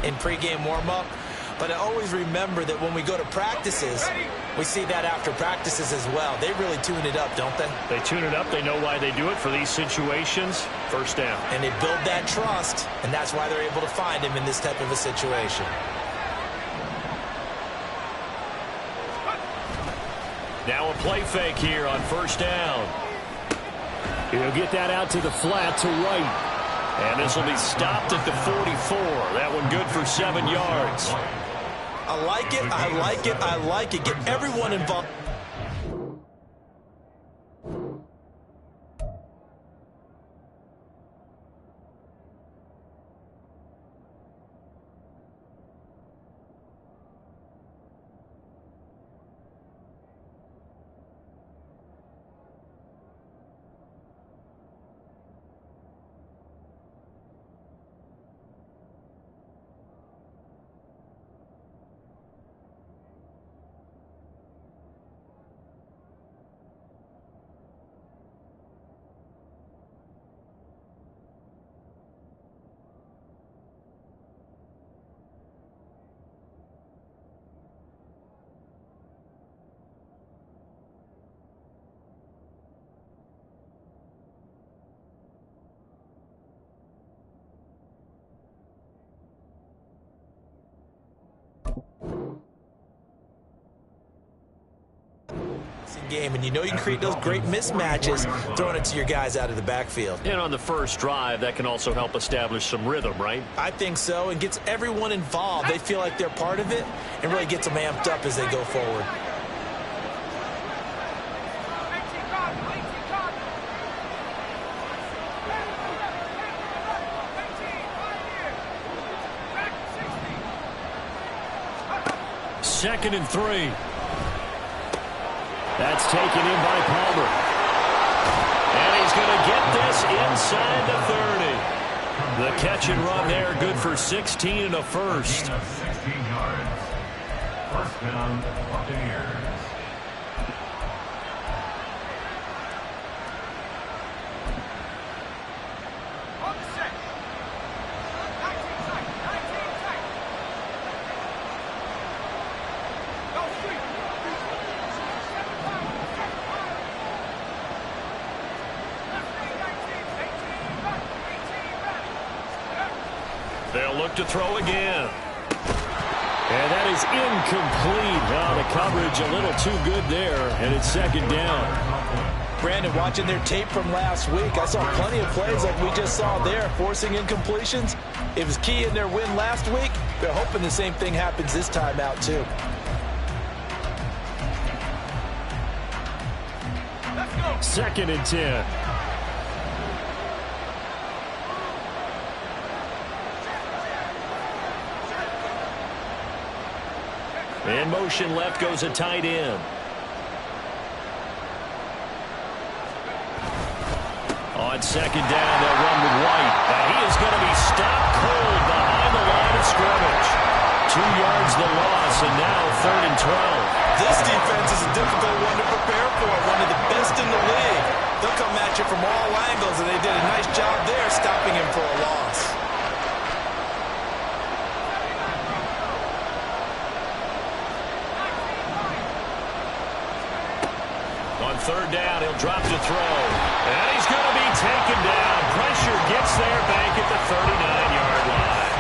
in pregame warm-up. But I always remember that when we go to practices, we see that after practices as well. They really tune it up, don't they? They tune it up. They know why they do it for these situations. First down. And they build that trust, and that's why they're able to find him in this type of a situation. Now a play fake here on first down. He'll get that out to the flat to right. And this will be stopped at the 44. That one good for 7 yards. I like it, I like it, I like it. Get everyone involved. Game, and you know you can create those great mismatches throwing it to your guys out of the backfield. And on the first drive, that can also help establish some rhythm, right? I think so, and gets everyone involved. They feel like they're part of it and really gets them amped up as they go forward. Second and 3. That's taken in by Palmer. And he's going to get this inside the 30. The catch and run there, good for 16 and a first. 16 yards. First down, Buccaneers. They'll look to throw again. And that is incomplete. Well, the coverage a little too good there, and it's second down. Brandon, watching their tape from last week, I saw plenty of plays like we just saw there, forcing incompletions. It was key in their win last week. They're hoping the same thing happens this time out, too. Second and 10. In motion left goes a tight end. On second down, they'll run with White. And he is going to be stopped cold behind the line of scrimmage. 2 yards the loss, and now third and 12. This defense is a difficult one to prepare for, one of the best in the league. They'll come at you from all angles, and they did a nice job there stopping him for a loss. Third down, he'll drop to throw. And he's going to be taken down. Pressure gets there back at the 39-yard line.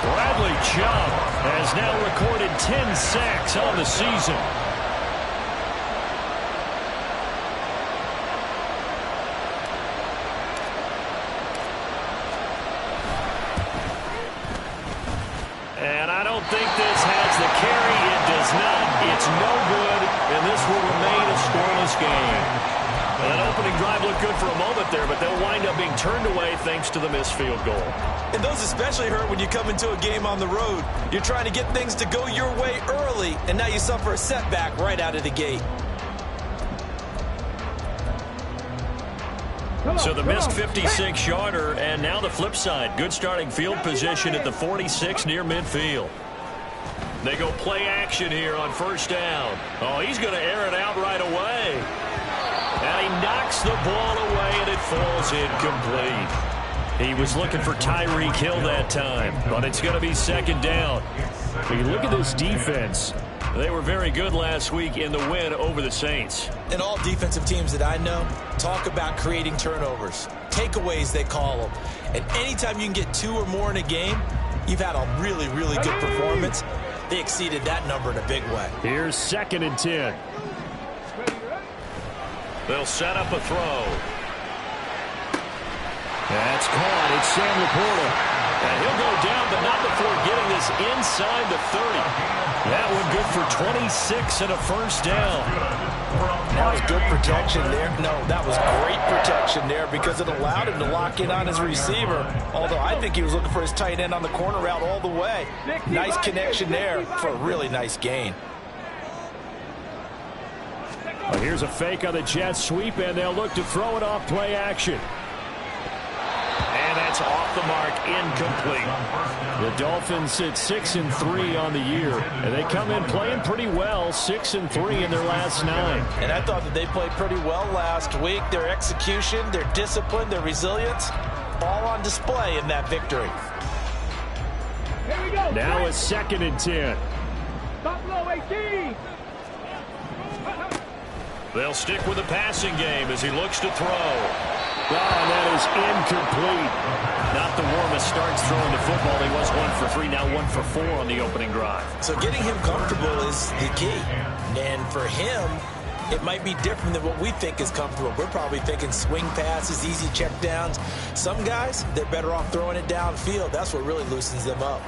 Bradley Chubb has now recorded 10 sacks on the season. And I don't think this has the carry. It does not. It's no good, and this will remain a scoreless game. Well, that opening drive looked good for a moment there, but they'll wind up being turned away thanks to the missed field goal. And those especially hurt when you come into a game on the road. You're trying to get things to go your way early, and now you suffer a setback right out of the gate. So the missed 56-yarder, and now the flip side. Good starting field position at the 46 near midfield. They go play action here on first down. Oh, he's going to air it out right away. And he knocks the ball away, and it falls incomplete. He was looking for Tyreek Hill that time, but it's going to be second down. When you look at this defense, they were very good last week in the win over the Saints. And all defensive teams that I know talk about creating turnovers. Takeaways, they call them. And anytime you can get 2 or more in a game, you've had a really, really good performance. They exceeded that number in a big way. Here's 2nd and 10. They'll set up a throw. That's caught. It's Sam Laporta. And he'll go down, but not before getting this inside the 30. That one good for 26 and a first down. That was good protection there. No, that was great protection there because it allowed him to lock in on his receiver. Although I think he was looking for his tight end on the corner route all the way. Nice connection there for a really nice gain. Well, here's a fake on the jet sweep, and they'll look to throw it off play action. And that's off the mark, incomplete. The Dolphins sit 6-3 on the year, and they come in playing pretty well, 6-3 in their last 9. And I thought that they played pretty well last week. Their execution, their discipline, their resilience, all on display in that victory. Now it's 2nd and 10. They'll stick with the passing game as he looks to throw. Oh, and that is incomplete. Not the warmest starts throwing the football. He was 1 for 3, now 1 for 4 on the opening drive. So getting him comfortable is the key. And for him, it might be different than what we think is comfortable. We're probably thinking swing passes, easy checkdowns. Some guys, they're better off throwing it downfield. That's what really loosens them up.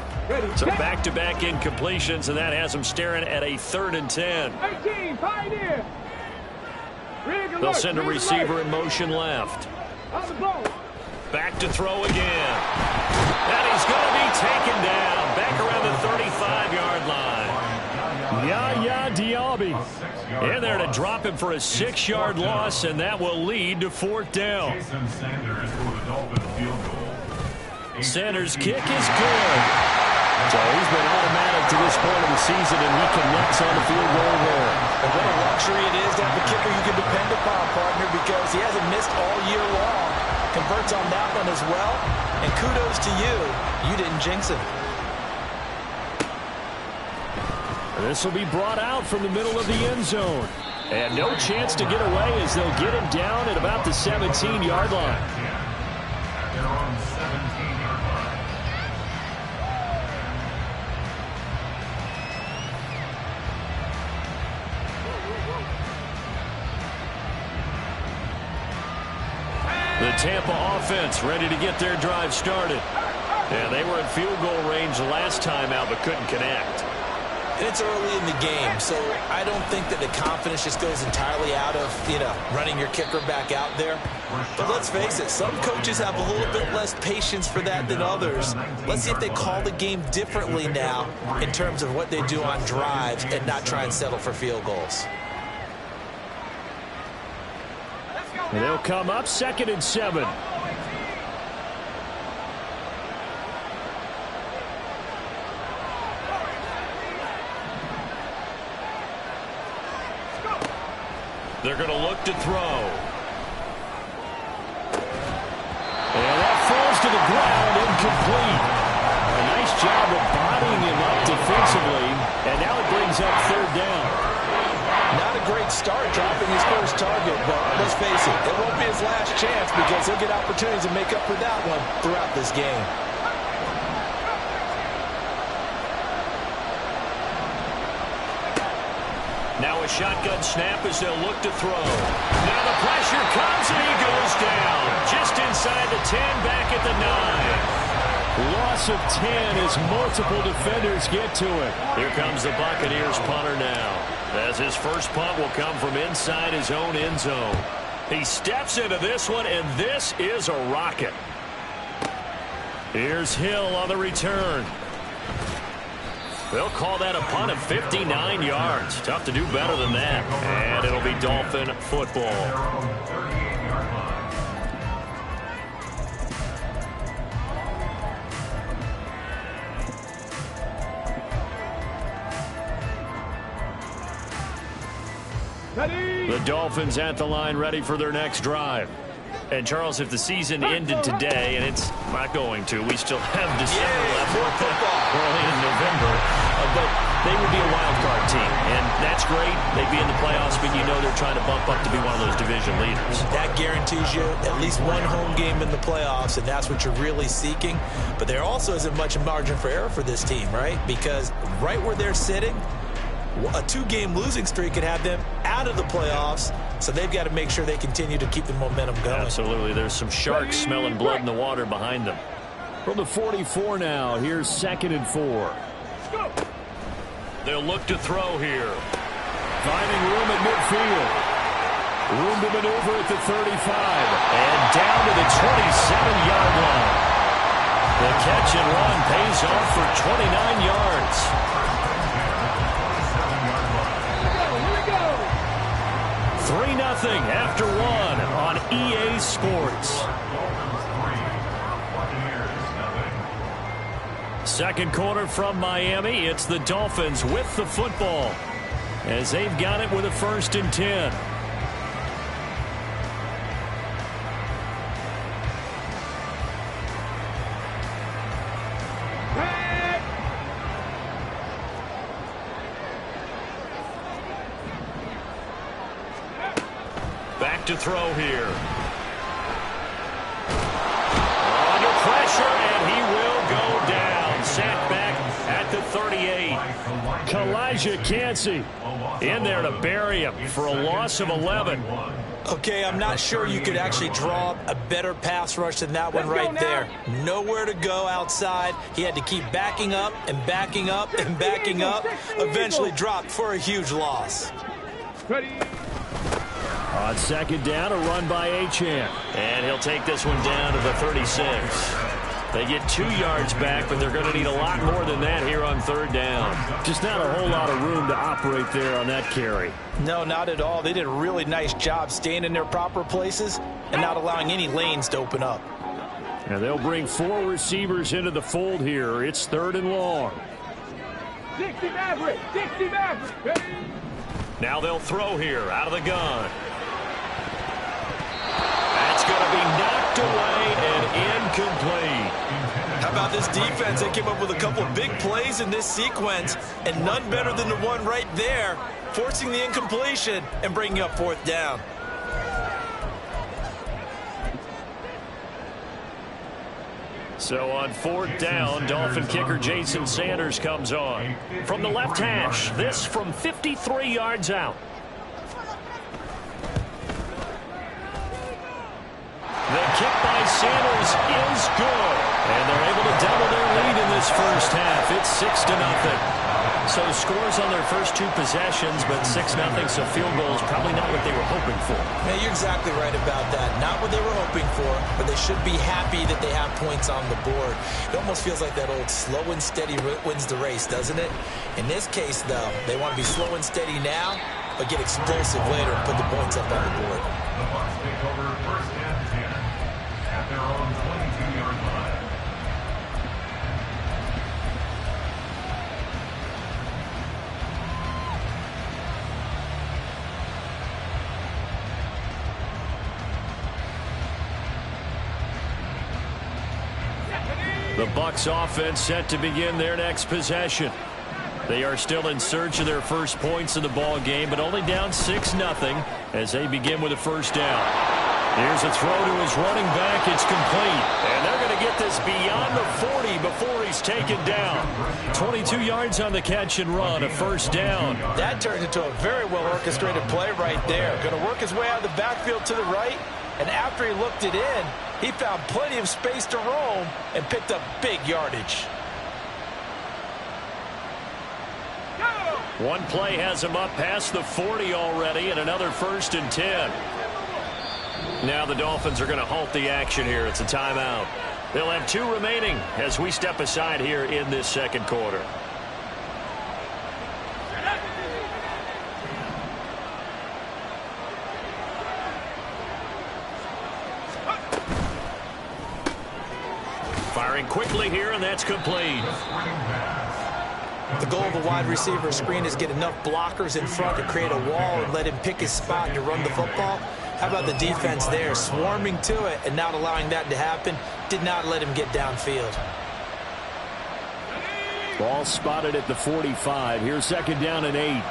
So back-to-back incompletions, and that has them staring at a 3rd and 10. 13, Pioneer. They'll send a receiver in motion left. Back to throw again. And he's going to be taken down. Back around the 35-yard line. Yaya Diaby in there to drop him for a 6-yard loss, and that will lead to 4th down. Sanders' kick is good. So he's been automatic to this point of the season, and he connects on the field goal there. And what a luxury it is to have a kicker you can depend upon, partner, because he hasn't missed all year long. Converts on that one as well. And kudos to you. You didn't jinx him. This will be brought out from the middle of the end zone. And no chance to get away as they'll get him down at about the 17-yard line. The Tampa offense ready to get their drive started. And they were in field goal range last time out but couldn't connect. And it's early in the game, so I don't think that the confidence just goes entirely out of, running your kicker back out there. But let's face it, some coaches have a little bit less patience for that than others. Let's see if they call the game differently now in terms of what they do on drives and not try and settle for field goals. And they'll come up 2nd and 7. They're going to look to throw. And that falls to the ground, incomplete. A nice job of bodying him up defensively, and now it brings up 3rd down. Not a great start dropping his first target, but let's face it, it won't be his last chance because he'll get opportunities to make up for that one throughout this game. Now a shotgun snap as they'll look to throw. Now the pressure comes and he goes down. Just inside the 10, back at the 9. Loss of 10 as multiple defenders get to it. Here comes the Buccaneers punter now, as his first punt will come from inside his own end zone. He steps into this one, and this is a rocket. Here's Hill on the return. They'll call that a punt of 59 yards. Tough to do better than that. And it'll be Dolphin football. The Dolphins at the line ready for their next drive. And, Charles, if the season ended today, and it's not going to, we still have December left. More football. We're only in November. But they would be a wild card team, and that's great. They'd be in the playoffs, but you know they're trying to bump up to be one of those division leaders. That guarantees you at least one home game in the playoffs, and that's what you're really seeking. But there also isn't much margin for error for this team, right? Because right where they're sitting, a 2-game losing streak could have them out of the playoffs, so they've got to make sure they continue to keep the momentum going. Absolutely. There's some sharks smelling blood in the water behind them. From the 44 now, here's 2nd and 4. They'll look to throw here. Finding room at midfield. Room to maneuver at the 35. And down to the 27-yard line. The catch and run pays off for 29 yards. 3-0 after 1 on EA Sports. Second quarter from Miami. It's the Dolphins with the football as they've got it with a 1st and 10. Back to throw here. Under pressure, and he will go down. Sacked back at the 38. Kalijah Cansey In there to bury him for a loss of 11. Okay, I'm not sure you could actually draw a better pass rush than that one right there. Nowhere to go outside. He had to keep backing up and backing up and backing up. Eventually dropped for a huge loss. on 2nd down, a run by Achane. And he'll take this one down to the 36. They get 2 yards back, but they're going to need a lot more than that here on 3rd down. Just not a whole lot of room to operate there on that carry. No, not at all. They did a really nice job staying in their proper places and not allowing any lanes to open up. And they'll bring 4 receivers into the fold here. It's 3rd and long. 60 Maverick! 60 Maverick! Now they'll throw here out of the gun. That's going to be knocked away and incomplete. How about this defense? They came up with a couple of big plays in this sequence, and none better than the one right there, forcing the incompletion and bringing up 4th down. So on 4th down, Dolphin kicker Jason Sanders comes on. From the left hash, this from 53 yards out. The kick by Sanders is good. And they're able to double their lead in this first half. It's 6-0. So scores on their first 2 possessions, but 6-0, so field goals probably not what they were hoping for. Yeah, you're exactly right about that. Not what they were hoping for, but they should be happy that they have points on the board. It almost feels like that old slow and steady wins the race, doesn't it? In this case, though, they want to be slow and steady now, but get explosive later and put the points up on the board. The Bucs take over 1st and 10 at their own 22-yard line. The Bucs offense set to begin their next possession. They are still in search of their first points in the ball game, but only down 6-0 as they begin with a 1st down. Here's a throw to his running back. It's complete. And they're going to get this beyond the 40 before he's taken down. 22 yards on the catch and run, a 1st down. That turned into a very well-orchestrated play right there. Going to work his way out of the backfield to the right, and after he looked it in, he found plenty of space to roam and picked up big yardage. One play has him up past the 40 already, and another 1st and 10. Now the Dolphins are going to halt the action here. It's a timeout. They'll have 2 remaining as we step aside here in this 2nd quarter. Firing quickly here, and that's complete. The goal of a wide receiver screen is get enough blockers in front to create a wall and let him pick his spot to run the football. How about the defense there, swarming to it and not allowing that to happen? Did not let him get downfield. Ball spotted at the 45. Here's 2nd down and 8.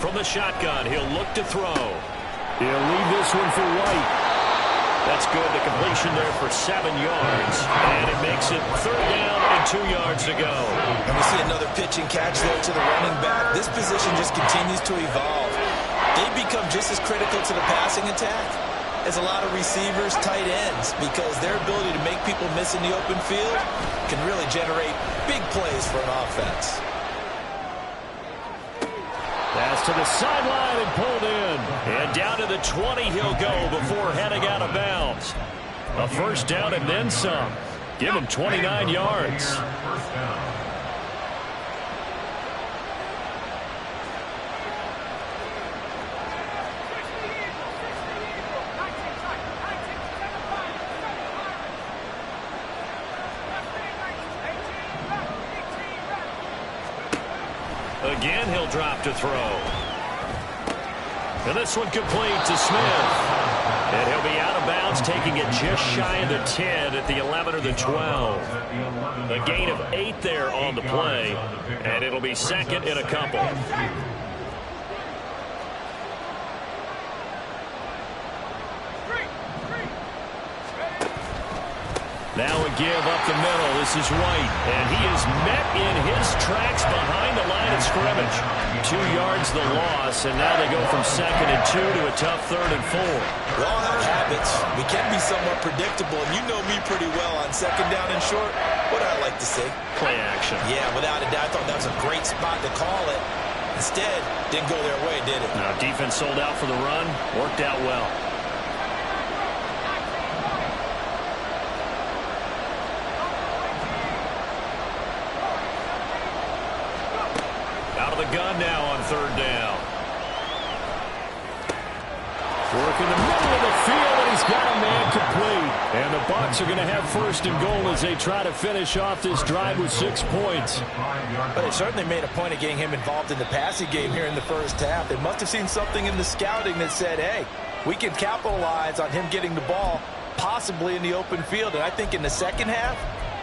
From the shotgun, he'll look to throw. He'll leave this one for White. That's good. The completion there for 7 yards. And it makes it 3rd down and 2 yards to go. And we see another pitch and catch there to the running back. This position just continues to evolve. They become just as critical to the passing attack as a lot of receivers, tight ends, because their ability to make people miss in the open field can really generate big plays for an offense. Pass to the sideline and pulled in. And down to the 20 he'll go before heading out of bounds. A 1st down and then some. Give him 29 yards. First down. Again, he'll drop to throw. And this one complete to Smith. And he'll be out of bounds, taking it just shy of the 10 at the 11 or the 12. A gain of 8 there on the play. And it'll be 2nd and a couple. Now a give up the middle. This is White. And he is met in his tracks behind the line of scrimmage. 2 yards the loss, and now they go from 2nd and 2 to a tough 3rd and 4. We all have habits. We can be somewhat predictable, and you know me pretty well on 2nd down and short. What I like to see? Play action. Yeah, without a doubt. I thought that was a great spot to call it. Instead, didn't go their way, did it? Now, defense sold out for the run. Worked out well. Out of the gun now on 3rd down. Work in the middle of the field, and he's got a man complete. And the Bucs are going to have 1st and goal as they try to finish off this drive with 6 points. But they certainly made a point of getting him involved in the passing game here in the 1st half. They must have seen something in the scouting that said, hey, we can capitalize on him getting the ball, possibly in the open field. And I think in the 2nd half,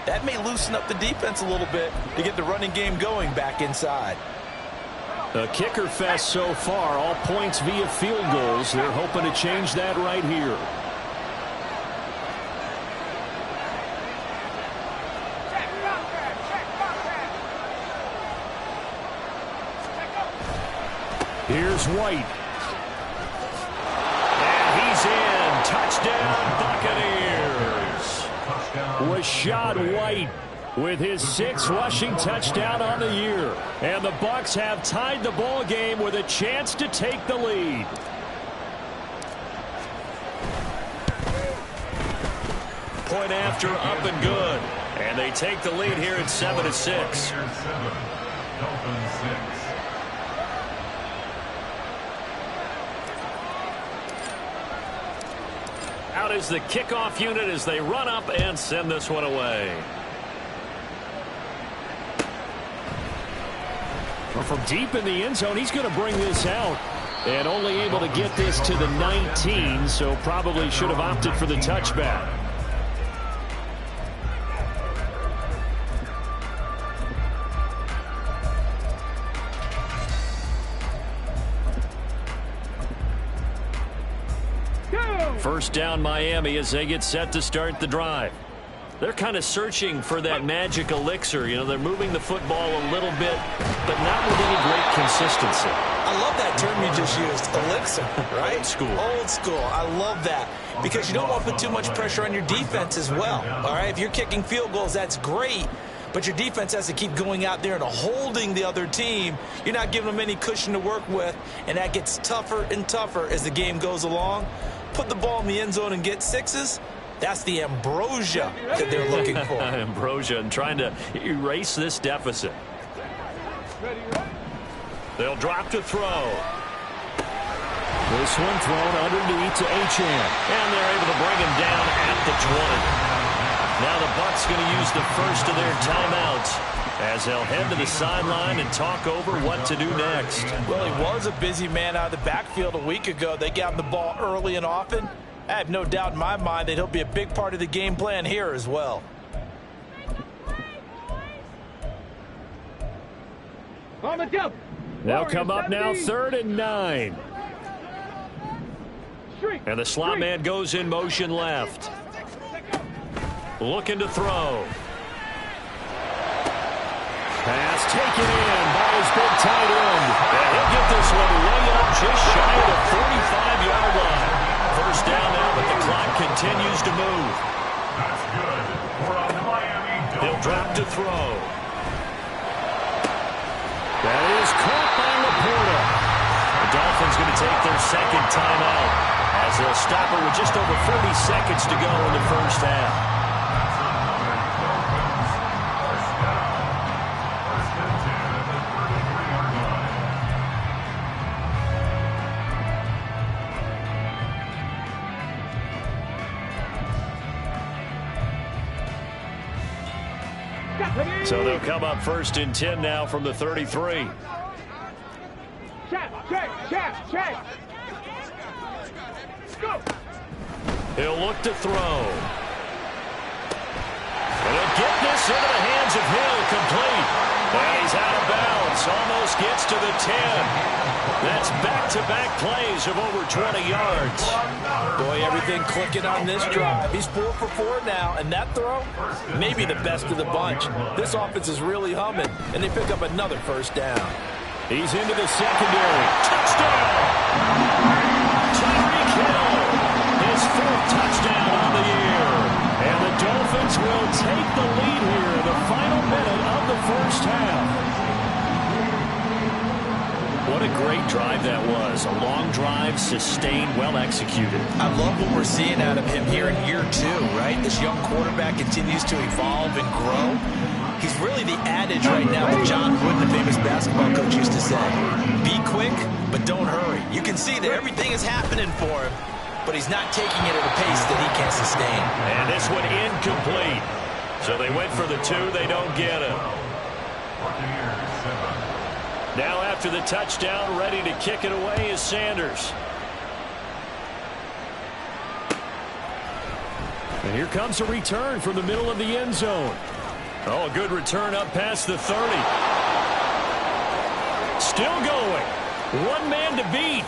that may loosen up the defense a little bit to get the running game going back inside. A kicker fest so far, all points via field goals. They're hoping to change that right here. Here's White. And he's in. Touchdown, Buccaneers. Rashad White with his 6th rushing touchdown on the year. And the Bucs have tied the ball game with a chance to take the lead. Point after, up and good. And they take the lead here at 7-6. Out is the kickoff unit as they run up and send this one away. Well, from deep in the end zone, he's going to bring this out. And only able to get this to the 19, so probably should have opted for the touchback. First down Miami as they get set to start the drive. They're kind of searching for that magic elixir. You know, they're moving the football a little bit, but not with any great consistency. I love that term you just used, elixir, right? Old school. Old school. I love that because you don't want to put too much pressure on your defense as well. All right, if you're kicking field goals, that's great, but your defense has to keep going out there and holding the other team. You're not giving them any cushion to work with, and that gets tougher and tougher as the game goes along. Put the ball in the end zone and get 6s. That's the ambrosia that they're looking for. Ambrosia and trying to erase this deficit. They'll drop to throw. This one thrown underneath to Achane. And they're able to bring him down at the 20. Now the Bucs going to use the first of their timeouts as they'll head to the sideline and talk over what to do next. Well, he was a busy man out of the backfield a week ago. They got him the ball early and often. I have no doubt in my mind that he'll be a big part of the game plan here as well. On the jump. They'll come up now 3rd and 9. And the slot man goes in motion left. Looking to throw. Pass taken in by his big tight end. And he'll get this one way up just shy of the 45-yard line. First down now, but the clock continues to move. That's good. We're on the Miami Dolphins. He'll drop to throw. That is caught by Laporta. The Dolphins going to take their second timeout as they'll stop it with just over 40 seconds to go in the first half. That's another Dolphins first down. First and 10 at the 33-yard line. So they'll come up 1st and 10 now from the 33. Check. Go. He'll look to throw. And he'll get this into the hands of Hill, complete. And he's out of bounds, almost gets to the 10. That's back-to-back plays of over 20 yards. Boy, everything clicking on this drive. He's 4 for 4 now, and that throw, maybe the best of the bunch. This offense is really humming, and they pick up another first down. He's into the secondary. Touchdown! Tyreek Hill, his 4th touchdown on the year. And the Dolphins will take the lead here in the final minute of the first half. What a great drive that was. A long drive, sustained, well executed. I love what we're seeing out of him here in year 2, right? This young quarterback continues to evolve and grow. He's really the adage right now that John Wooden, the famous basketball coach, used to say. Be quick, but don't hurry. You can see that everything is happening for him, but he's not taking it at a pace that he can't sustain. And this one incomplete. So they went for the 2. They don't get it. Buccaneers 7. Now after the touchdown, ready to kick it away is Sanders. And here comes a return from the middle of the end zone. Oh, a good return up past the 30. Still going. One man to beat.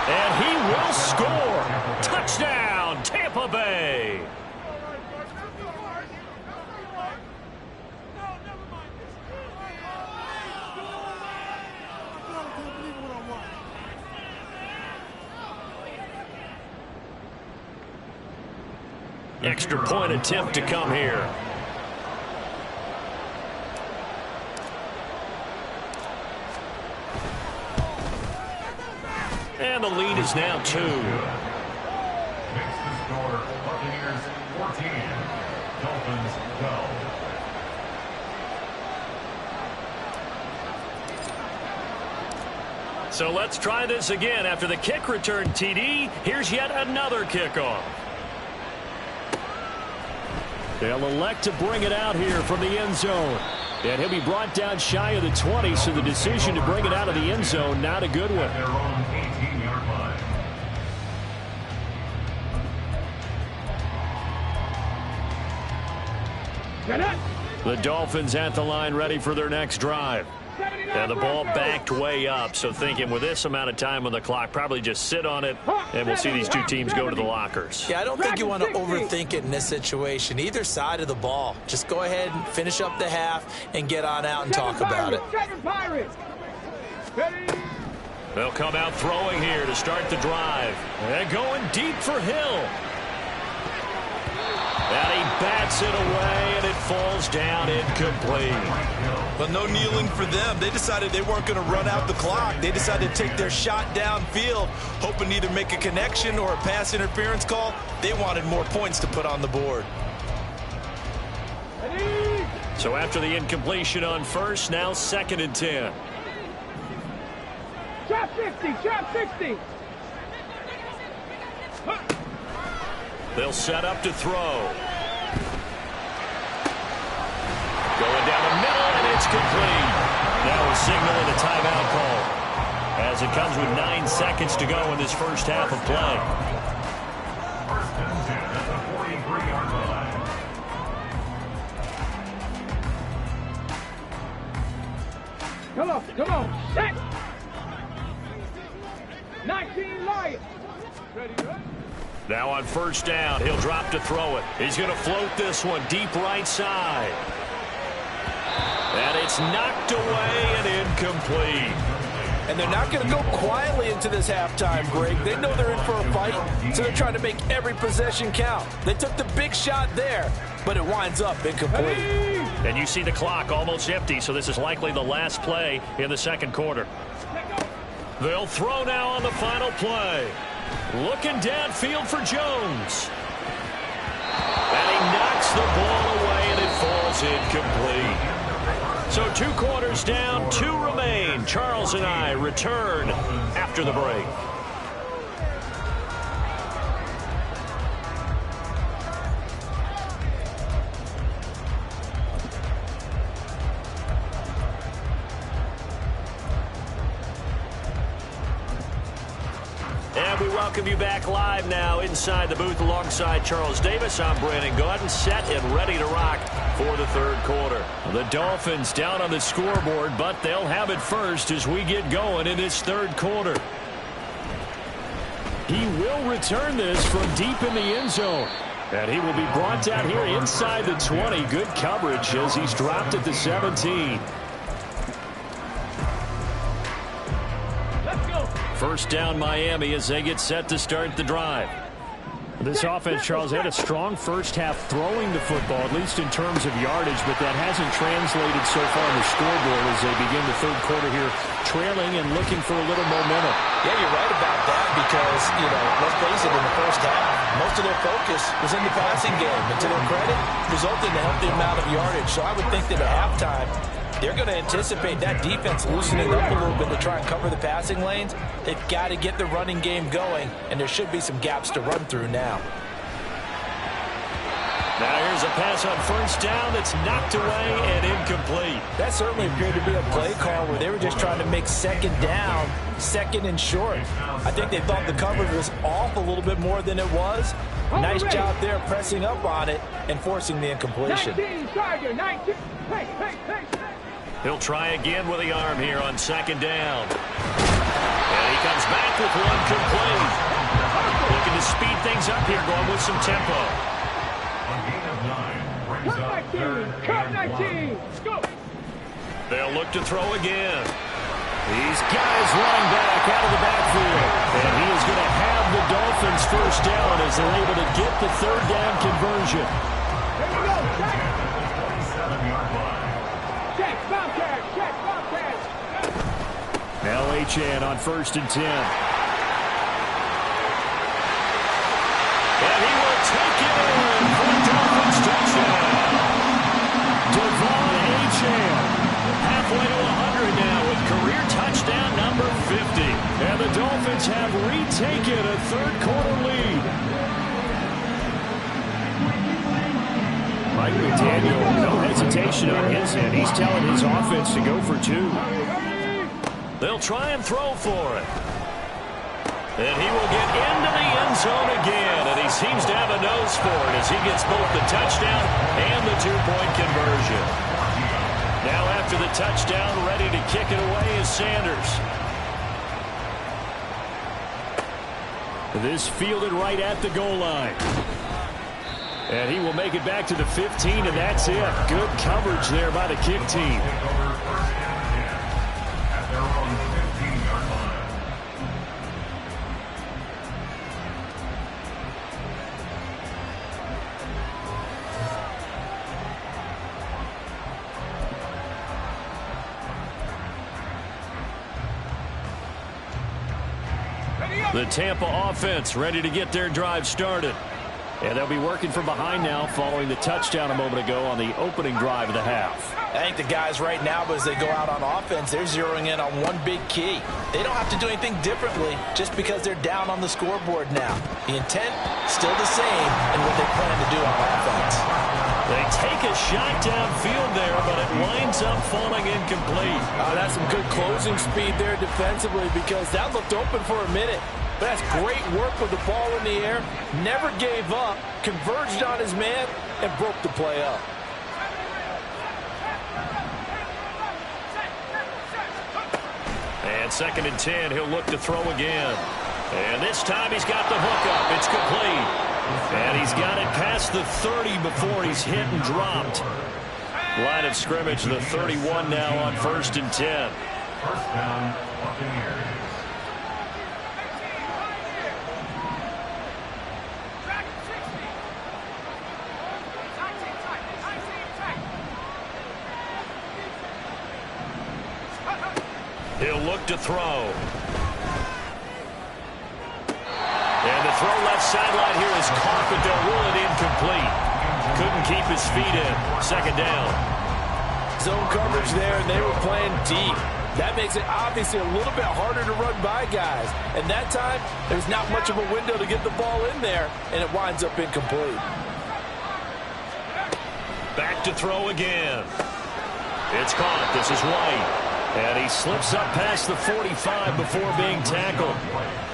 And he will score. Touchdown, Tampa Bay. Extra point attempt to come here. And the lead is now 2. Makes the score Buccaneers 14. Dolphins 12. So let's try this again. After the kick return TD, here's yet another kickoff. They'll elect to bring it out here from the end zone. And he'll be brought down shy of the 20, so the decision to bring it out of the end zone, not a good one. Their own 18-yard line. The Dolphins at the line ready for their next drive. And the ball backed way up, so thinking with this amount of time on the clock, probably just sit on it, and we'll see these two teams go to the lockers. Yeah, I don't think you want to overthink it in this situation. Either side of the ball. Just go ahead and finish up the half and get on out and talk about it. They'll come out throwing here to start the drive. And going deep for Hill. And he bats it away, and it falls down incomplete. Well, no kneeling for them. They decided they weren't going to run out the clock. They decided to take their shot downfield, hoping to either make a connection or a pass interference call. They wanted more points to put on the board. So after the incompletion on first, now 2nd and 10. Trap 60, trap 60. They'll set up to throw. Going down the middle, and it's complete. That will signal in a timeout call, as it comes with 9 seconds to go in this first half of play. First and 10 at the 43-yard line. Come on, set! 19 Lions! Ready, good? Now on first down, he'll drop to throw it. He's going to float this one deep right side. And it's knocked away and incomplete. And they're not going to go quietly into this halftime, Greg. They know they're in for a fight, so they're trying to make every possession count. They took the big shot there, but it winds up incomplete. And you see the clock almost empty, so this is likely the last play in the second quarter. They'll throw now on the final play. Looking downfield for Jones. And he knocks the ball away, and it falls incomplete. So 2 quarters down, 2 remain. Charles and I return after the break. And we welcome you back live now inside the booth alongside Charles Davis. I'm Brandon Gaudin, set and ready to rock for the third quarter. The Dolphins down on the scoreboard, but they'll have it first as we get going in this third quarter. He will return this from deep in the end zone. And he will be brought down here inside the 20. Good coverage as he's dropped at the 17. First down Miami as they get set to start the drive. This offense, Charles, had a strong first half throwing the football, at least in terms of yardage, but that hasn't translated so far on the scoreboard as they begin the third quarter here, trailing and looking for a little momentum. Yeah, you're right about that because, let's face it, in the first half, most of their focus was in the passing game. And to their credit, resulted in a healthy amount of yardage. So I would think that at halftime, they're going to anticipate that defense loosening up a little bit to try and cover the passing lanes. They've got to get the running game going, and there should be some gaps to run through now. Now here's a pass on first down that's knocked away and incomplete. That certainly appeared to be a play call where they were just trying to make second down, second and short. I think they thought the coverage was off a little bit more than it was. Nice job there pressing up on it and forcing the incompletion. 19, Tiger, 19. Hey. He'll try again with the arm here on second down. And he comes back with one complete. Looking to speed things up here, going with some tempo. A gain of 9 brings up third Cut and 19. 1. Go. They'll look to throw again. He's got his running back out of the backfield. And he is going to have the Dolphins first down as they're able to get the third down conversion. Here we go. Check. 27-yard line. Check. Bobcat. Check. Bobcat. Now Achane on first and 10. And he will take it in for the Dolphins touchdown. Devon Achane halfway to 100 now with career touchdown number 50. And the Dolphins have retaken a third quarter lead. Mike McDaniel, no hesitation on his end. He's telling his offense to go for 2. They'll try and throw for it. And he will get into the end zone again, and he seems to have a nose for it as he gets both the touchdown and the 2-point conversion. Now after the touchdown, ready to kick it away is Sanders. This fielded right at the goal line. And he will make it back to the 15, and that's it. Good coverage there by the kick team. Take over first and 10 at their own 15-yard line. The Tampa offense ready to get their drive started. And they'll be working from behind now following the touchdown a moment ago on the opening drive of the half. I think the guys right now, as they go out on offense, they're zeroing in on one big key. They don't have to do anything differently just because they're down on the scoreboard now. The intent still the same in what they plan to do on offense. They take a shot downfield there, but it winds up falling incomplete. That's some good closing speed there defensively because that looked open for a minute. But that's great work with the ball in the air. Never gave up, converged on his man, and broke the play up. And 2nd and 10, he'll look to throw again. And this time he's got the hook up. It's complete. And he's got it past the 30 before he's hit and dropped. Line of scrimmage, the 31 now on 1st and 10. First down, Buccaneers. He'll look to throw. And the throw left sideline here is caught, but they'll rule it incomplete. Couldn't keep his feet in. 2nd down. Zone coverage there, and they were playing deep. That makes it obviously a little bit harder to run by guys. And that time, there's not much of a window to get the ball in there, and it winds up incomplete. Back to throw again. It's caught. This is White. And he slips up past the 45 before being tackled.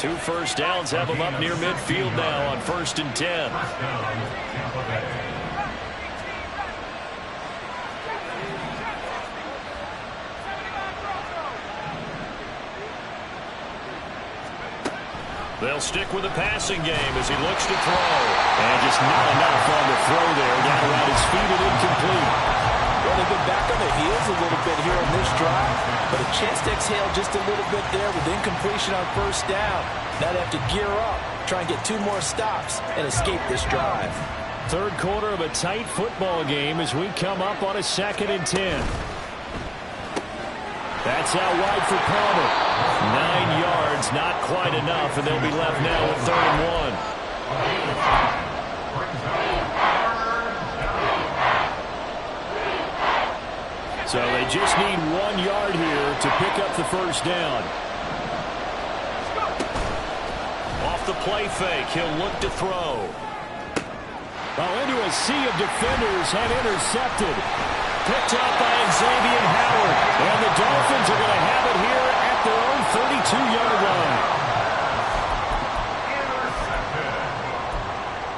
2 first downs have him up near midfield now on 1st and 10. They'll stick with the passing game as he looks to throw. And just not enough on the throw there. Down around his feet and incomplete. Well, they've been back on their heels a little bit here on this drive, but a chance to exhale just a little bit there with incompletion on 1st down. Now they have to gear up, try and get 2 more stops, and escape this drive. 3rd quarter of a tight football game as we come up on a 2nd and 10. That's out wide for Palmer. 9 yards, not quite enough, and they'll be left now with 3rd and 1. So they just need 1 yard here to pick up the 1st down. Off the play fake, he'll look to throw. Well, into a sea of defenders and intercepted. Picked up by Xavier Howard. And the Dolphins are going to have it here at their own 32-yard line. Intercepted.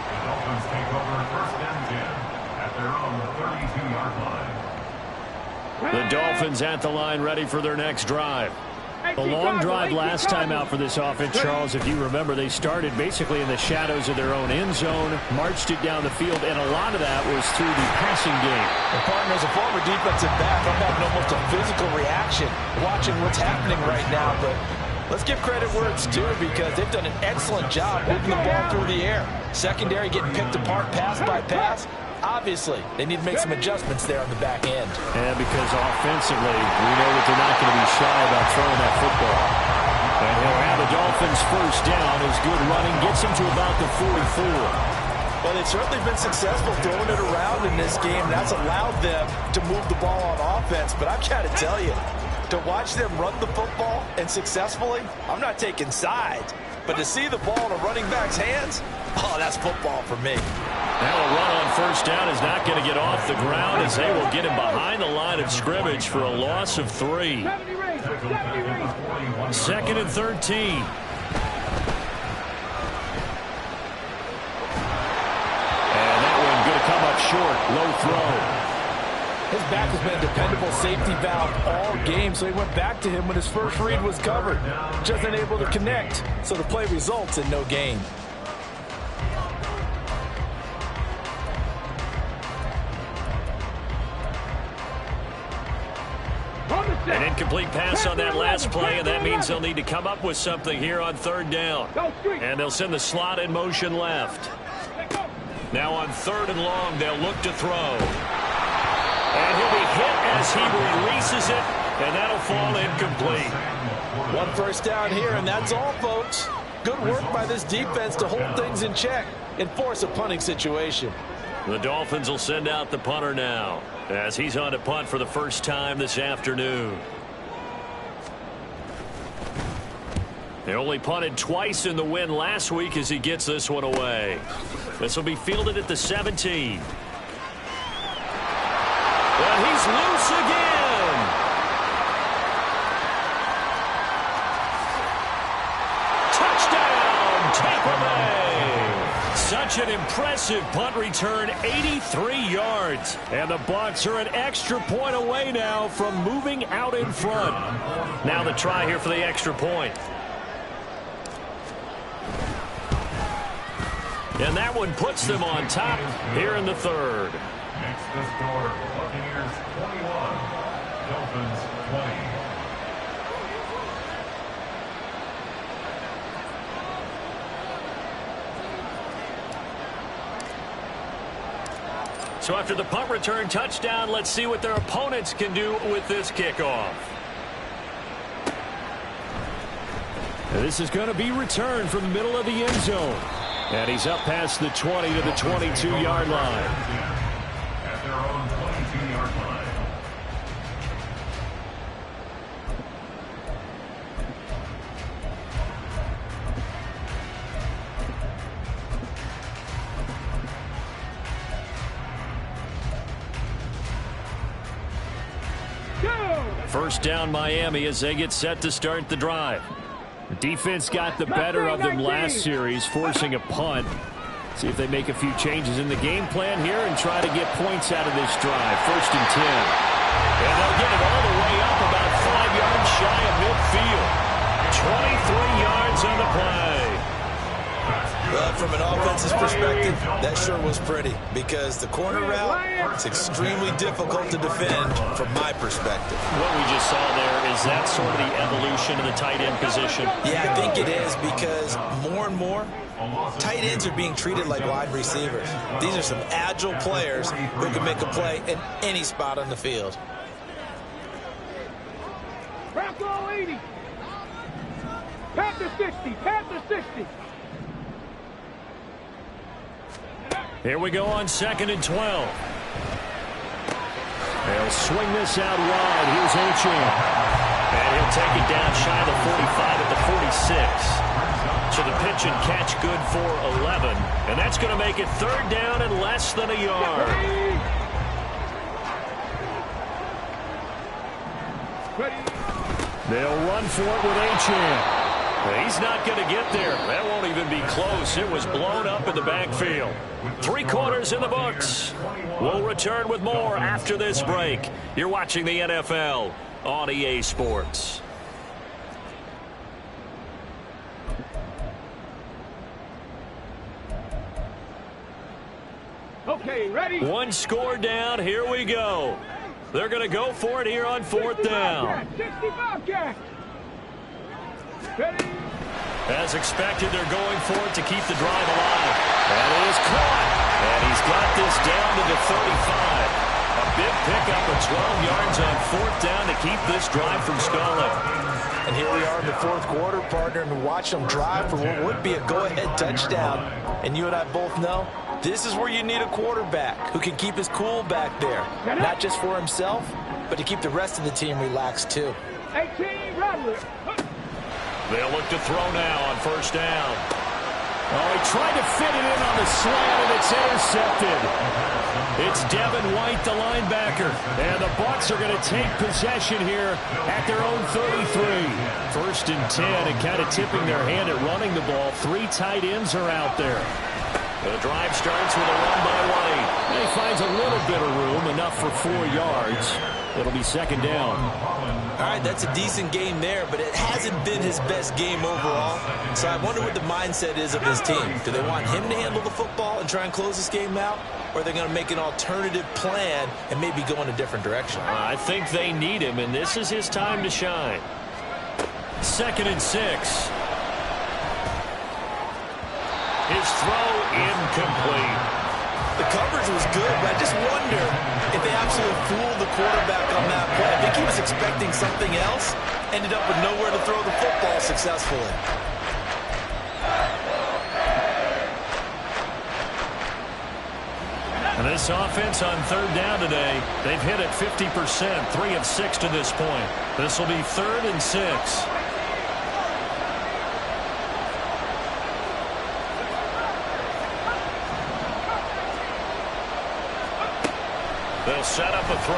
The Dolphins take over 1st and 10 at their own 32-yard line. The Dolphins at the line ready for their next drive. A long drive last time out for this offense, Charles. If you remember, they started basically in the shadows of their own end zone, marched it down the field, and a lot of that was through the passing game. And partner, as a former defensive back, I'm having almost a physical reaction watching what's happening right now. But let's give credit where it's due because they've done an excellent job moving the ball through the air. Secondary getting picked apart pass by pass. Obviously, they need to make some adjustments there on the back end. And because offensively, we know that they're not going to be shy about throwing that football. And he'll have the Dolphins 1st down. His good running gets him to about the 44. Well, they've certainly been successful throwing it around in this game. That's allowed them to move the ball on offense. But I've got to tell you, to watch them run the football and successfully, I'm not taking sides. But to see the ball in a running back's hands, oh, that's football for me. Now a run on 1st down is not going to get off the ground as they will get him behind the line of scrimmage for a loss of 3. 2nd and 13. And that one going to come up short. Low throw. His back has been a dependable safety valve all game, so he went back to him when his first read was covered. Just unable to connect, so the play results in no gain. An incomplete pass on that last play, and that means they'll need to come up with something here on 3rd down. And they'll send the slot in motion left. Now on 3rd and long, they'll look to throw. And he'll be hit as he releases it, and that'll fall incomplete. 1 first down here, and that's all, folks. Good work by this defense to hold things in check and force a punting situation. The Dolphins will send out the punter now as he's on to punt for the first time this afternoon. They only punted twice in the win last week as he gets this one away. This will be fielded at the 17. And he's loose again. Touchdown, Tampa Bay. Such an impressive punt return, 83 yards. And the Bucs are an extra point away now from moving out in front. Now the try here for the extra point. And that one puts them on top here in the third. Makes the score Buccaneers 21, Dolphins 20. So after the punt return touchdown, let's see what their opponents can do with this kickoff. And this is going to be returned from the middle of the end zone. And he's up past the 20 to the 22-yard line. At their own 22-yard line. First down Miami as they get set to start the drive. The defense got the better of them last series, forcing a punt. See if they make a few changes in the game plan here and try to get points out of this drive. First and 10. And they'll get it all the way up about 5 yards shy of midfield. 23 yards on the play. Well, from an offense's perspective, that sure was pretty because the corner route is extremely difficult to defend from my perspective. What we just saw there, is that sort of the evolution of the tight end position? Yeah, I think it is because more and more, tight ends are being treated like wide receivers. These are some agile players who can make a play in any spot on the field. Bronco 80. Panther 60. Panther 60. Here we go on 2nd and 12. They'll swing this out wide. Here's Achane. And he'll take it down shy of the 45 at the 46. So the pitch and catch good for 11. And that's going to make it 3rd down and less than a yard. They'll run for it with Achane. He's not going to get there. That won't even be close. It was blown up in the backfield. 3 quarters in the books. We'll return with more after this break. You're watching the NFL on EA Sports. Okay, ready? 1 score down. Here we go. They're going to go for it here on 4th down. 65 gas. Ready? As expected, they're going for it to keep the drive alive. And it is caught. And he's got this down to the 35. A big pickup of 12 yards on 4th down to keep this drive from stalling. And here we are in the 4th quarter, partner, and watch them drive for what would be a go-ahead touchdown. And you and I both know this is where you need a quarterback who can keep his cool back there. Not just for himself, but to keep the rest of the team relaxed too. 18, Rattler. They'll look to throw now on 1st down. Oh, he tried to fit it in on the slant, and it's intercepted. It's Devin White, the linebacker. And the Bucs are going to take possession here at their own 33. 1st and 10, and kind of tipping their hand at running the ball. 3 tight ends are out there. The drive starts with a run by White. And he finds a little bit of room, enough for 4 yards. It'll be 2nd down. All right, that's a decent game there, but it hasn't been his best game overall. So I wonder what the mindset is of his team. Do they want him to handle the football and try and close this game out? Or are they going to make an alternative plan and maybe go in a different direction? I think they need him, and this is his time to shine. 2nd and 6. His throw incomplete. The coverage was good, but I just wonder if they absolutely fooled the quarterback on that play. I think he was expecting something else, ended up with nowhere to throw the football successfully. This offense on third down today, they've hit it 50%, 3 of 6 to this point. This will be 3rd and 6. They'll set up a throw.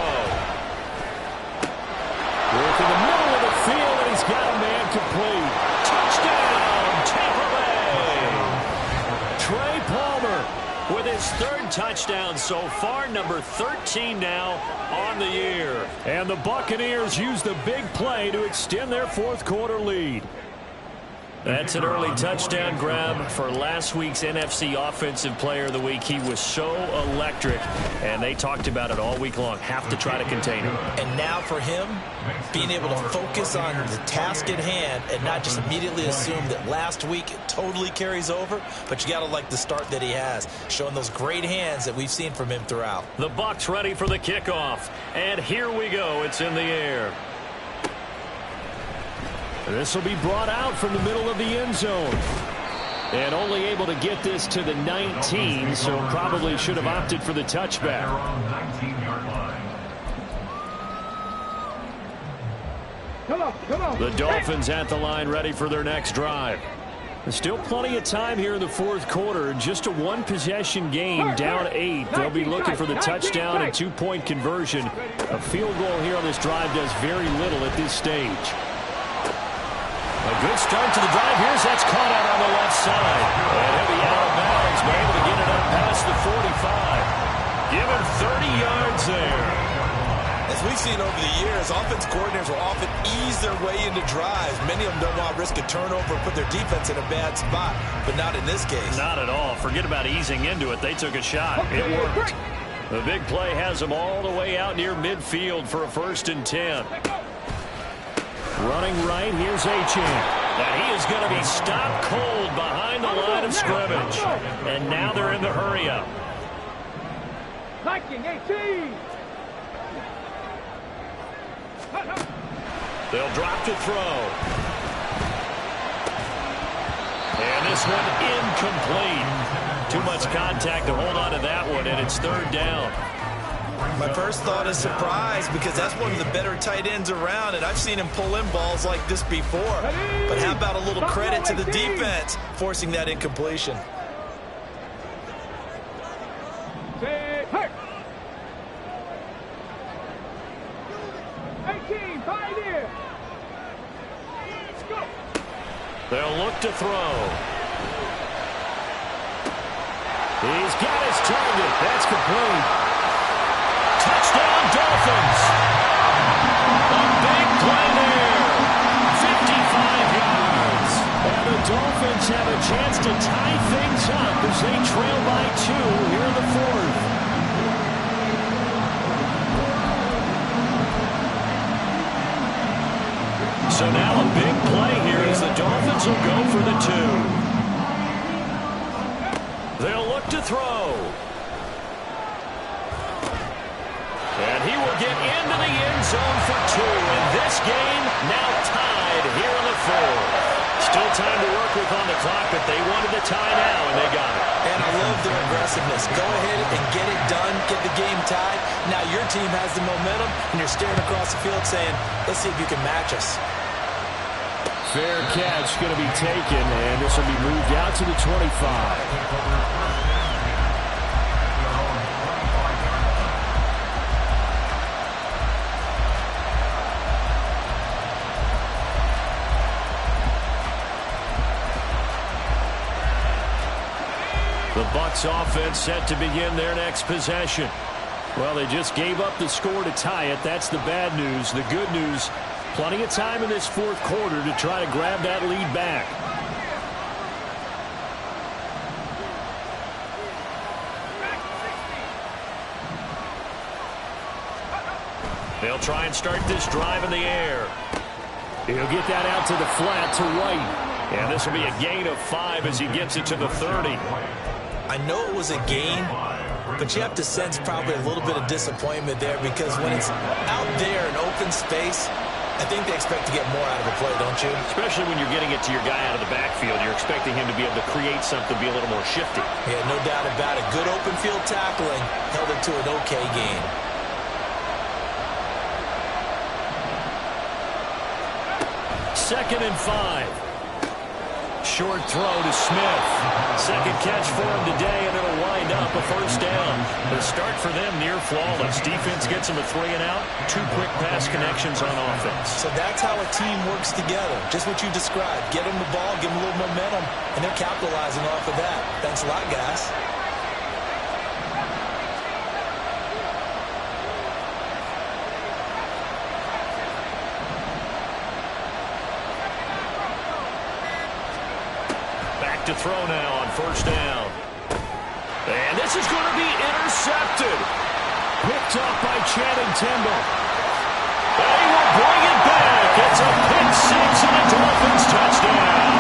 Work in the middle of the field, and he's got a man complete. Touchdown, Tampa Bay! Trey Palmer with his 3rd touchdown so far, number 13 now on the year. And the Buccaneers use the big play to extend their 4th quarter lead. That's an early touchdown grab for last week's NFC Offensive Player of the Week. He was so electric, and they talked about it all week long. Have to try to contain him. And now for him, being able to focus on the task at hand and not just immediately assume that last week it totally carries over, but you got to like the start that he has, showing those great hands that we've seen from him throughout. The Bucs ready for the kickoff, and here we go. It's in the air. This will be brought out from the middle of the end zone. And only able to get this to the 19, so probably should have opted for the touchback. Come on. The Dolphins at the line ready for their next drive. There's still plenty of time here in the 4th quarter. Just a 1-possession game, down 8. They'll be looking for the touchdown and 2-point conversion. A field goal here on this drive does very little at this stage. A good start to the drive. Here's that's caught out on the left side. And he'll be out of bounds, but able to get it up past the 45. Give him 30 yards there. As we've seen over the years, offense coordinators will often ease their way into drives. Many of them don't want to risk a turnover or put their defense in a bad spot, but not in this case. Not at all. Forget about easing into it. They took a shot. It worked. The big play has them all the way out near midfield for a 1st and 10. Running right, here's Achane. And he is going to be stopped cold behind the line of scrimmage. And now they're in the hurry-up. Liking 18. They'll drop to throw. And this one incomplete. Too much contact to hold on to that one, and it's 3rd down. My first thought is surprise, because that's one of the better tight ends around, and I've seen him pull in balls like this before. But how about a little credit to the defense forcing that incompletion? Say, hey. 18, pioneer. Let's go. They'll look to throw. He's got his target. That's complete. Touchdown, Dolphins. A big play there. 55 yards. And the Dolphins have a chance to tie things up as they trail by 2 here in the 4th. So now a big play here as the Dolphins will go for the 2. They'll look to throw. And he will get into the end zone for 2. And this game now tied here in the 4th. Still time to work with on the clock, but they wanted the tie now, and they got it. And I love their aggressiveness. Go ahead and get it done, get the game tied. Now your team has the momentum, and you're staring across the field saying, let's see if you can match us. Fair catch going to be taken, and this will be moved out to the 25. The Bucs offense set to begin their next possession. Well, they just gave up the score to tie it. That's the bad news. The good news, plenty of time in this 4th quarter to try to grab that lead back. They'll try and start this drive in the air. He'll get that out to the flat to White. And this will be a gain of 5 as he gets it to the 30. I know it was a gain, but you have to sense probably a little bit of disappointment there, because when it's out there in open space, I think they expect to get more out of a play, don't you? Especially when you're getting it to your guy out of the backfield. You're expecting him to be able to create something, be a little more shifty. Yeah, no doubt about it. Good open field tackling held it to an okay gain. Second and 5. Short throw to Smith. Second catch for him today, and it'll wind up a first down. The start for them near flawless. Defense gets them a 3 and out. 2 quick pass connections on offense. So that's how a team works together. Just what you described. Get them the ball, give them a little momentum, and they're capitalizing off of that. Thanks a lot, guys. To throw now on first down. And this is going to be intercepted. Picked up by Channing Tindall. They will bring it back. It's a pick 6 and a Dolphins touchdown.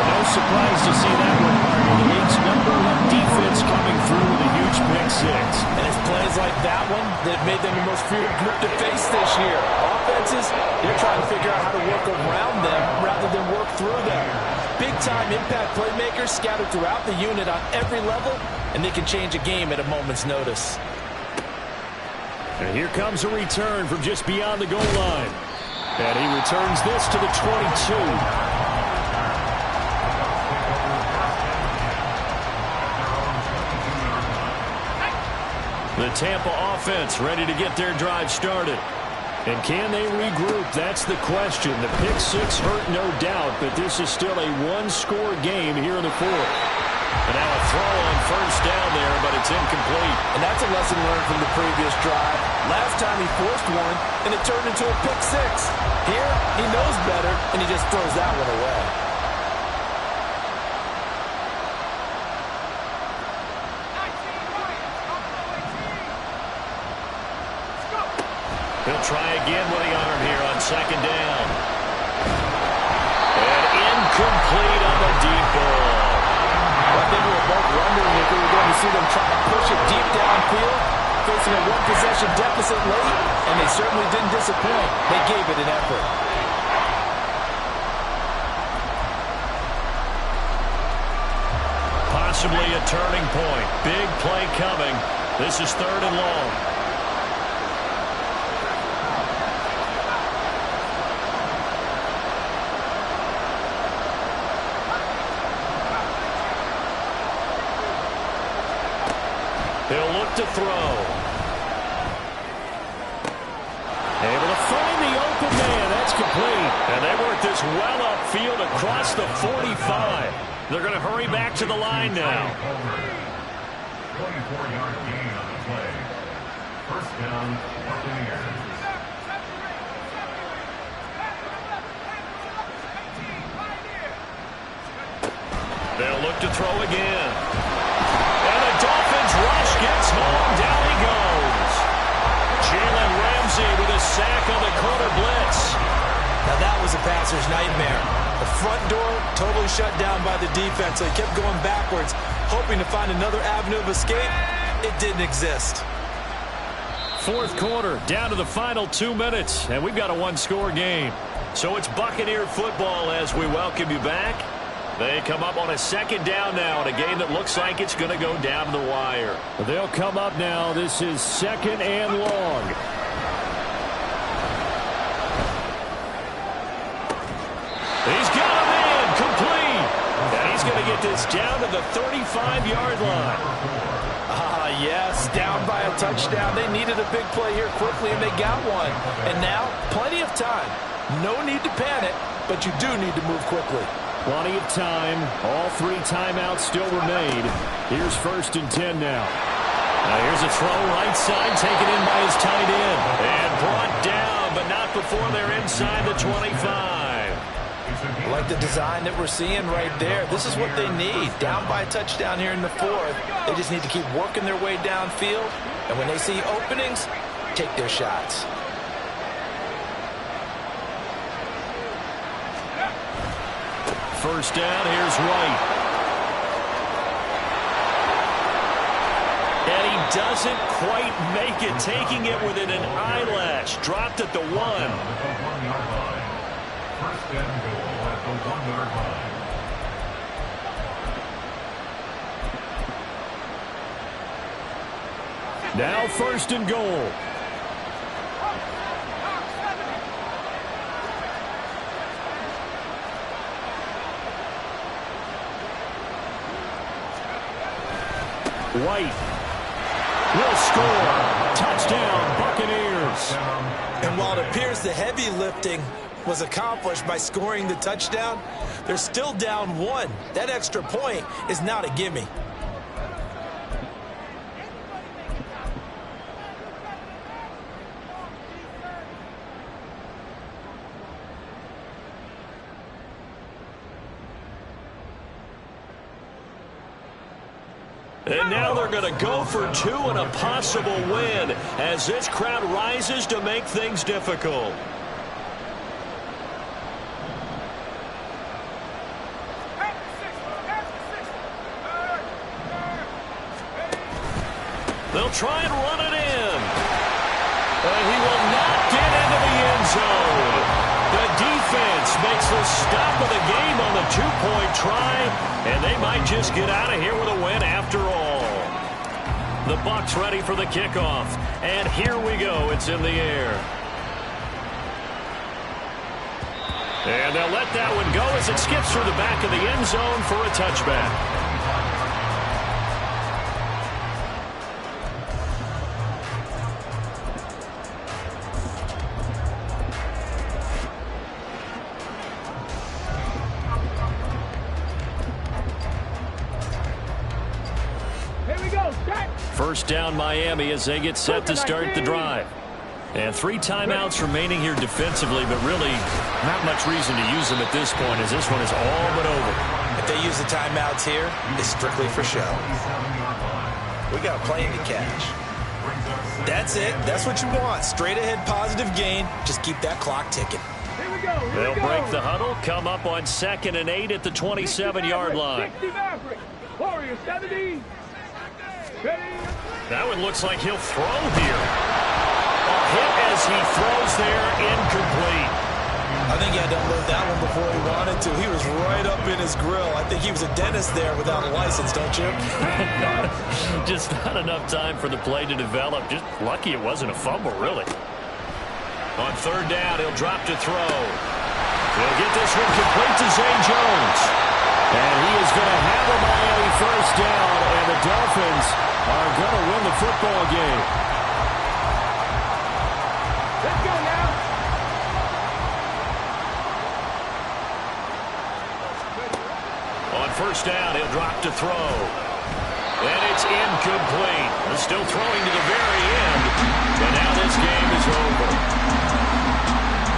No surprise to see that one, partner. The league's #1 defense coming through with a huge pick 6. And it's plays like that one that made them the most feared group to face this year. Offenses, they're trying to figure out how to work around them rather than work through them. Big-time impact playmakers scattered throughout the unit on every level, and they can change a game at a moment's notice. And here comes a return from just beyond the goal line. And he returns this to the 22. The Tampa offense ready to get their drive started. And can they regroup? That's the question. The pick 6 hurt, no doubt, but this is still a one-score game here in the 4th. And now a throw on first down there, but it's incomplete. And that's a lesson learned from the previous drive. Last time he forced one, and it turned into a pick 6. Here, he knows better, and he just throws that one away. He'll try again with the arm here on second down. And incomplete on the deep ball. Well, I think we were both wondering if we were going to see them try to push it deep downfield, facing a one-possession deficit late, and they certainly didn't disappoint. They gave it an effort. Possibly a turning point. Big play coming. This is 3rd and long. He'll look to throw. Able to find the open man. That's complete. And they work this well upfield across the 45. They're going to hurry back to the line now. 24-yard gain on the play. First down, Buccaneers. They'll look to throw again. And the Dolphins rush gets home. Down he goes. Jalen Ramsey with a sack on the corner blitz. Now that was a passer's nightmare. The front door totally shut down by the defense. They kept going backwards, hoping to find another avenue of escape. It didn't exist. 4th quarter, down to the final 2 minutes, and we've got a one-score game. So it's Buccaneer football as we welcome you back. They come up on a second down now in a game that looks like it's going to go down to the wire. They'll come up now. This is 2nd and long. He's got him in, complete. And he's going to get this down to the 35-yard line. Yes, down by a touchdown. They needed a big play here quickly, and they got one. And now, plenty of time. No need to panic, but you do need to move quickly. Plenty of time. All 3 timeouts still remain. Here's 1st and 10 now. Now here's a throw right side, taken in by his tight end. And brought down, but not before they're inside the 25. I like the design that we're seeing right there. This is what they need. Down by a touchdown here in the 4th. They just need to keep working their way downfield. And when they see openings, take their shots. First down, here's White. And he doesn't quite make it, taking it within an eyelash. catch, dropped at the 1. At the 1-yard line. First and goal at the 1-yard line. Now first and goal. White will score. Touchdown, Buccaneers. And while it appears the heavy lifting was accomplished by scoring the touchdown, they're still down 1. That extra point is not a gimme. And now they're going to go for 2 and a possible win as this crowd rises to make things difficult. They'll try and run it in. But he will not get into the end zone. The defense makes the stop of the game on the 2-point try, and they might just get out of here with a win after all. The Bucs ready for the kickoff, and here we go. It's in the air. And they'll let that one go as it skips through the back of the end zone for a touchback. First down Miami as they get set to start the drive. And 3 timeouts remaining here defensively, but really not much reason to use them at this point as this one is all but over. If they use the timeouts here, it's strictly for show. We got a plane to catch. That's it. That's what you want. Straight ahead positive gain. Just keep that clock ticking. Here we go. They'll break the huddle, come up on 2nd and 8 at the 27-yard line. 60 Maverick. Warrior 70. That one looks like he'll throw here. A hit as he throws there, incomplete. I think he had to unload that one before he wanted to. He was right up in his grill. I think he was a dentist there without a license, don't you? Just not enough time for the play to develop. Just lucky it wasn't a fumble, really. On 3rd down, he'll drop to throw. He'll get this one complete to Zay Jones. And he is going to have a Miami first down, and the Dolphins are going to win the football game. Let's go now. On 1st down, he'll drop to throw. And it's incomplete. They're still throwing to the very end. But now this game is over.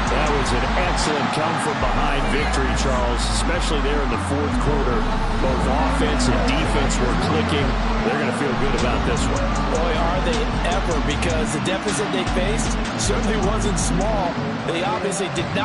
That was an excellent come-from-behind victory, Charles, especially there in the 4th quarter. Both offense and defense were clicking. They're going to feel good about this one. Boy, are they ever, because the deficit they faced certainly wasn't small. They obviously did not